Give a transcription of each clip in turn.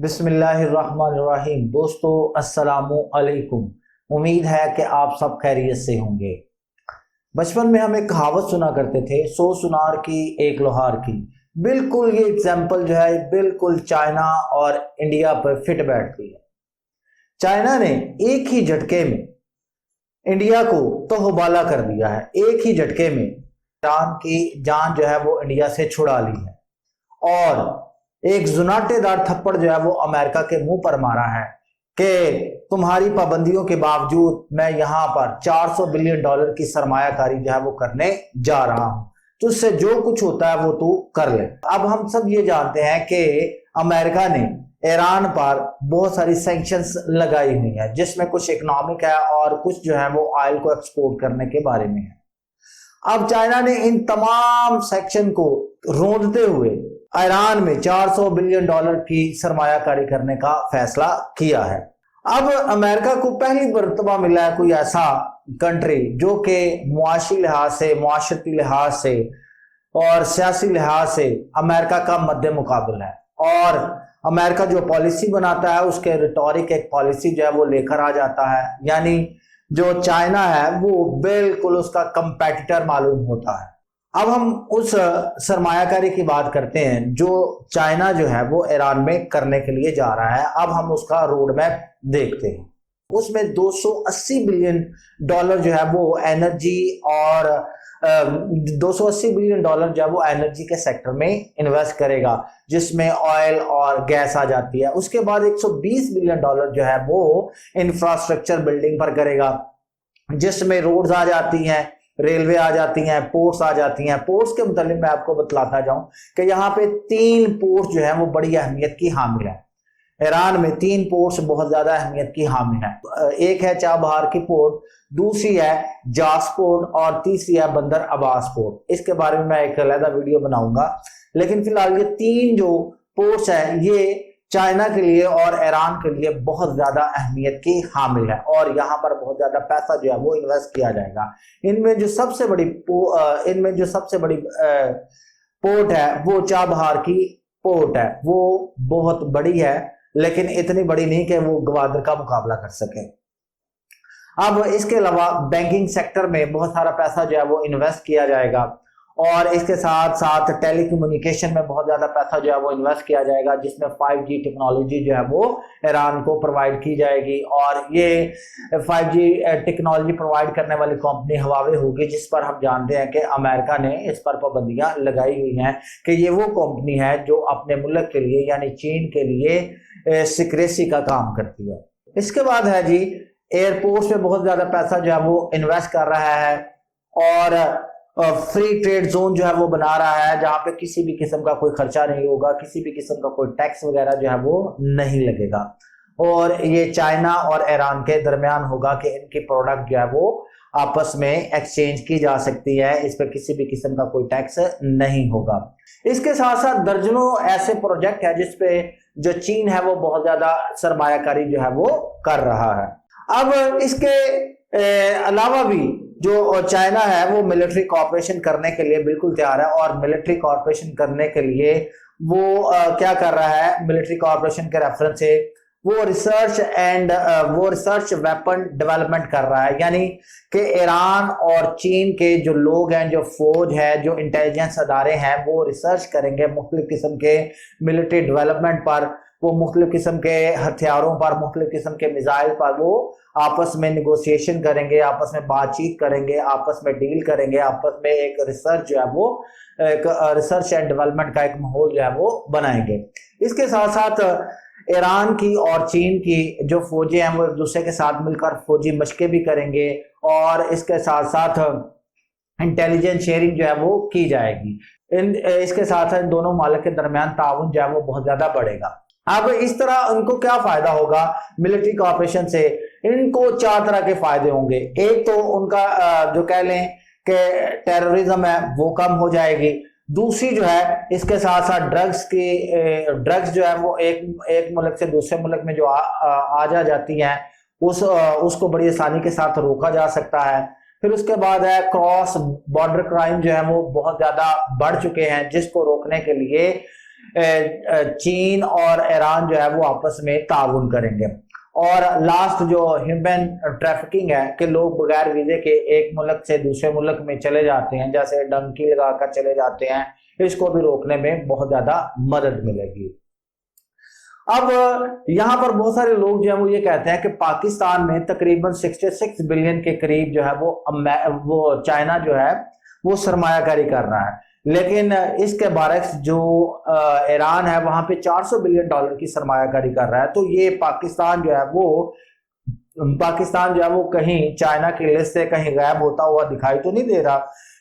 बिस्मिल्लाहिर्रहमानिर्रहीम। दोस्तों अस्सलामु अलैकुम। उम्मीद है कि आप सब खैरियत से होंगे। बचपन में हम एक कहावत सुना करते थे, 100 सुनार की एक लोहार की। बिल्कुल ये एग्जाम्पल जो है बिल्कुल चाइना और इंडिया पर फिट बैठती है। चाइना ने एक ही झटके में इंडिया को तहबाला कर दिया है। एक ही झटके में ईरान की जान जो है वो इंडिया से छुड़ा ली है और एक जुनाटेदार थप्पड़ जो है वो अमेरिका के मुंह पर मारा है कि तुम्हारी पाबंदियों के बावजूद मैं यहां पर $400 बिलियन की सरमायाकारी जो है वो करने जा रहा हूं, तुझसे जो कुछ होता है वो तू कर ले। अब हम सब ये जानते हैं कि अमेरिका ने ईरान पर बहुत सारी सैंक्शंस लगाई हुई है, जिसमें कुछ इकोनॉमिक है और कुछ जो है वो ऑयल को एक्सपोर्ट करने के बारे में है। अब चाइना ने इन तमाम सेक्शन को रोंदते हुए ईरान में $400 बिलियन की सरमायाकारी करने का फैसला किया है। अब अमेरिका को पहली मर्तबा मिला है कोई ऐसा कंट्री जो कि मुआशी लिहाज से, मुआशरती लिहाज से और सियासी लिहाज से अमेरिका का मद्दे मुकाबला है। और अमेरिका जो पॉलिसी बनाता है उसके रिटोरिक एक पॉलिसी जो है वो लेकर आ जाता है, यानी जो चाइना है वो बिल्कुल उसका कंपेटिटर मालूम होता है। अब हम उस सरमायाकारी की बात करते हैं जो चाइना जो है वो ईरान में करने के लिए जा रहा है। अब हम उसका रोड मैप देखते हैं। उसमें $280 बिलियन जो है वो एनर्जी और $280 बिलियन जो है वो एनर्जी के सेक्टर में इन्वेस्ट करेगा, जिसमें ऑयल और गैस आ जाती है। उसके बाद $120 बिलियन जो है वो इंफ्रास्ट्रक्चर बिल्डिंग पर करेगा, जिसमें रोड्स आ जाती हैं, रेलवे आ जाती हैं, पोर्ट्स आ जाती हैं। पोर्ट्स के मुतालिक मैं आपको बतलाता जाऊं कि यहाँ पे 3 पोर्ट्स जो है वो बड़ी अहमियत की हामिल है। ईरान में 3 पोर्ट्स बहुत ज्यादा अहमियत की हामिल है। एक है चाबहार की पोर्ट, दूसरी है जास पोर्ट और तीसरी है बंदर अब्बास पोर्ट। इसके बारे में मैं एक अलग वीडियो बनाऊंगा, लेकिन फिलहाल ये 3 जो पोर्ट्स है ये चाइना के लिए और ईरान के लिए बहुत ज्यादा अहमियत की हामिल है और यहाँ पर बहुत ज्यादा पैसा जो है वो इन्वेस्ट किया जाएगा। इनमें जो सबसे बड़ी पोर्ट है वो चाबहार की पोर्ट है। वो बहुत बड़ी है, लेकिन इतनी बड़ी नहीं कि वो ग्वादर का मुकाबला कर सके। अब इसके अलावा बैंकिंग सेक्टर में बहुत सारा पैसा जो है वो इन्वेस्ट किया जाएगा और इसके साथ साथ टेलीकम्युनिकेशन में बहुत ज्यादा पैसा जो है वो इन्वेस्ट किया जाएगा, जिसमें 5G टेक्नोलॉजी जो है वो ईरान को प्रोवाइड की जाएगी। और ये 5G टेक्नोलॉजी प्रोवाइड करने वाली कंपनी हवावे होगी, जिस पर हम जानते हैं कि अमेरिका ने इस पर पाबंदियां लगाई हुई हैं कि ये वो कंपनी है जो अपने मुल्क के लिए यानी चीन के लिए सिक्रेसी का काम करती है। इसके बाद है जी एयरपोर्ट में बहुत ज्यादा पैसा जो है वो इन्वेस्ट कर रहा है और फ्री ट्रेड जोन जो है वो बना रहा है, जहां पे किसी भी किस्म का कोई खर्चा नहीं होगा, किसी भी किस्म का कोई टैक्स वगैरह जो है वो नहीं लगेगा। और ये चाइना और ईरान के दरमियान होगा कि इनकी प्रोडक्ट जो है वो आपस में एक्सचेंज की जा सकती है, इस पर किसी भी किस्म का कोई टैक्स नहीं होगा। इसके साथ साथ दर्जनों ऐसे प्रोजेक्ट है जिसपे जो चीन है वो बहुत ज्यादा सरमायाकारी जो है वो कर रहा है। अब इसके अलावा भी जो चाइना है वो मिलिट्री कॉर्पोरेशन करने के लिए बिल्कुल तैयार है और मिलिट्री कॉर्पोरेशन करने के लिए वो क्या कर रहा है, मिलिट्री कॉर्पोरेशन के रेफरेंस से वो रिसर्च वेपन डेवलपमेंट कर रहा है। यानी कि ईरान और चीन के जो लोग हैं, जो फौज है, जो इंटेलिजेंस अदारे हैं, वो रिसर्च करेंगे मुख्तलिफ किस्म के मिलिट्री डेवलपमेंट पर, वो मुख्तलिफ किस्म के हथियारों पर, मुख्तलिफ किस्म के मिसाइल पर वो आपस में निगोशिएशन करेंगे, आपस में बातचीत करेंगे, आपस में डील करेंगे, आपस में एक रिसर्च जो है वो एक रिसर्च एंड डेवलपमेंट का एक माहौल जो है वो बनाएंगे। इसके साथ साथ ईरान की और चीन की जो फौजें हैं वो एक दूसरे के साथ मिलकर फौजी मशकें भी करेंगे और इसके साथ साथ इंटेलिजेंस शेयरिंग जो है वो की जाएगी। इसके साथ इन दोनों मालिक के दरमियान ताउन जो है वो बहुत ज्यादा बढ़ेगा। अब इस तरह उनको क्या फायदा होगा मिलिट्री कॉर्पोरेशन से? इनको 4 तरह के फायदे होंगे। एक तो उनका जो कह लें कि टेररिज्म है वो कम हो जाएगी। दूसरी जो है इसके साथ साथ ड्रग्स जो है वो एक मुल्क से दूसरे मुल्क में जो आ जाती हैं उसको बड़ी आसानी के साथ रोका जा सकता है। फिर उसके बाद है क्रॉस बॉर्डर क्राइम जो है वो बहुत ज्यादा बढ़ चुके हैं, जिसको रोकने के लिए चीन और ईरान जो है वो आपस में ताउन करेंगे। और लास्ट जो ह्यूमन ट्रैफिकिंग है कि लोग बगैर वीजे के एक मुल्क से दूसरे मुल्क में चले जाते हैं, जैसे डंकी लगाकर चले जाते हैं, इसको भी रोकने में बहुत ज्यादा मदद मिलेगी। अब यहां पर बहुत सारे लोग जो है वो ये कहते हैं कि पाकिस्तान में तकरीबन 66 बिलियन के करीब जो है वो चाइना जो है वो सरमायाकारी कर रहा है, लेकिन इसके बारक्स जो ईरान है वहां पे 400 बिलियन डॉलर की सरमायाकारी कर रहा है। तो ये पाकिस्तान जो है वो कहीं चाइना की लिस्ट से कहीं गायब होता हुआ दिखाई तो नहीं दे रहा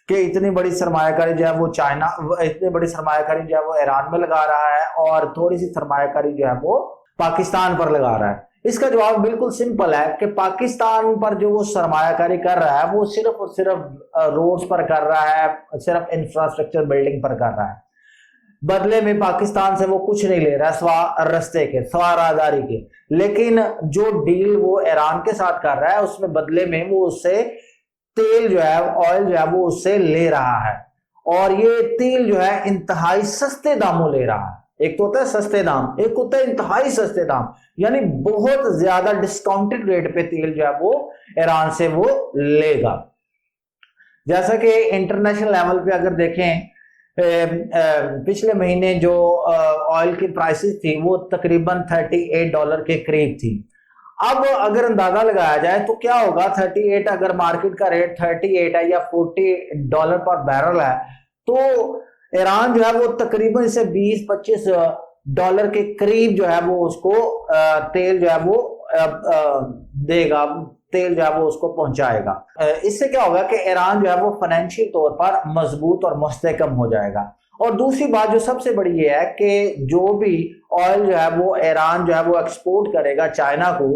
कि इतनी बड़ी सरमायाकारी जो है वो ईरान में लगा रहा है और थोड़ी सी सरमायाकारी जो है वो पाकिस्तान पर लगा रहा है। इसका जवाब बिल्कुल सिंपल है कि पाकिस्तान पर जो वो सरमायाकारी कर रहा है वो सिर्फ और सिर्फ रोड्स पर कर रहा है, सिर्फ इंफ्रास्ट्रक्चर बिल्डिंग पर कर रहा है। बदले में पाकिस्तान से वो कुछ नहीं ले रहा है सिवा राहदारी के। लेकिन जो डील वो ईरान के साथ कर रहा है उसमें बदले में वो उससे तेल जो है, ऑयल जो है वो उससे ले रहा है, और ये तेल जो है इंतहाई सस्ते दामों ले रहा है। एक तो होता है सस्ते दाम, एक होता है इंतहाई सस्ते दाम, यानी बहुत ज्यादा डिस्काउंटेड रेट पे तेल जो है वो ईरान से वो लेगा। जैसा कि इंटरनेशनल लेवल पे अगर देखें, पिछले महीने जो ऑयल की प्राइसेस थी वो तकरीबन $38 के करीब थी। अब अगर अंदाजा लगाया जाए तो क्या होगा, 38 अगर मार्केट का रेट 38 है या $40 पर बैरल है, तो ईरान जो है वो तकरीबन इसे $20-25 के करीब जो है वो उसको तेल जो है वो देगा, तेल जो है वो उसको पहुंचाएगा। इससे क्या होगा कि ईरान जो है वो फाइनेंशियल तौर पर मजबूत और मुस्तहकम हो जाएगा। और दूसरी बात जो सबसे बड़ी ये है कि जो भी ऑयल जो है वो ईरान जो है वो एक्सपोर्ट करेगा चाइना को,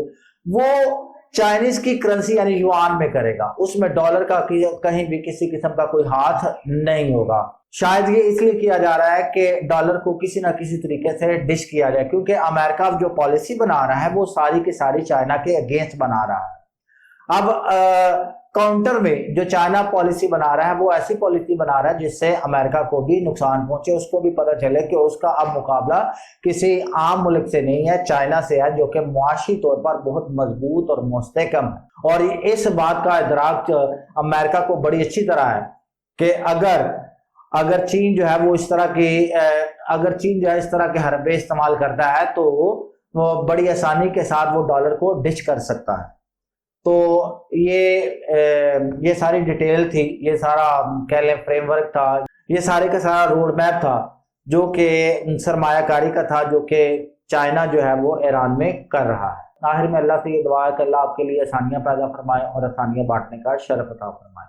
वो चाइनीज की करेंसी यानी युआन में करेगा, उसमें डॉलर का कहीं भी किसी किस्म का कोई हाथ नहीं होगा। शायद ये इसलिए किया जा रहा है कि डॉलर को किसी ना किसी तरीके से डिश किया जाए, क्योंकि अमेरिका जो पॉलिसी बना रहा है वो सारी की सारी चाइना के अगेंस्ट बना रहा है। अब काउंटर में जो चाइना पॉलिसी बना रहा है वो ऐसी पॉलिसी बना रहा है जिससे अमेरिका को भी नुकसान पहुंचे, उसको भी पता चले कि उसका अब मुकाबला किसी आम मुल्क से नहीं है, चाइना से है, जो कि मुआशी तौर पर बहुत मजबूत और मुस्तहकम है। और इस बात का इदराक अमेरिका को बड़ी अच्छी तरह है कि अगर चीन जो है वो इस तरह के हरबे इस्तेमाल करता है तो वो बड़ी आसानी के साथ वो डॉलर को डिच कर सकता है। तो ये सारी डिटेल थी, ये सारा कह लें फ्रेमवर्क था, ये सारे का सारा रोड मैप था जो कि सरमायाकारी का था, जो कि चाइना जो है वो ईरान में कर रहा है। आखिर में अल्लाह से ये दुआ है कि अल्लाह आपके लिए आसानियां पैदा फरमाए और आसानियां बांटने का शरफ अता फरमाए।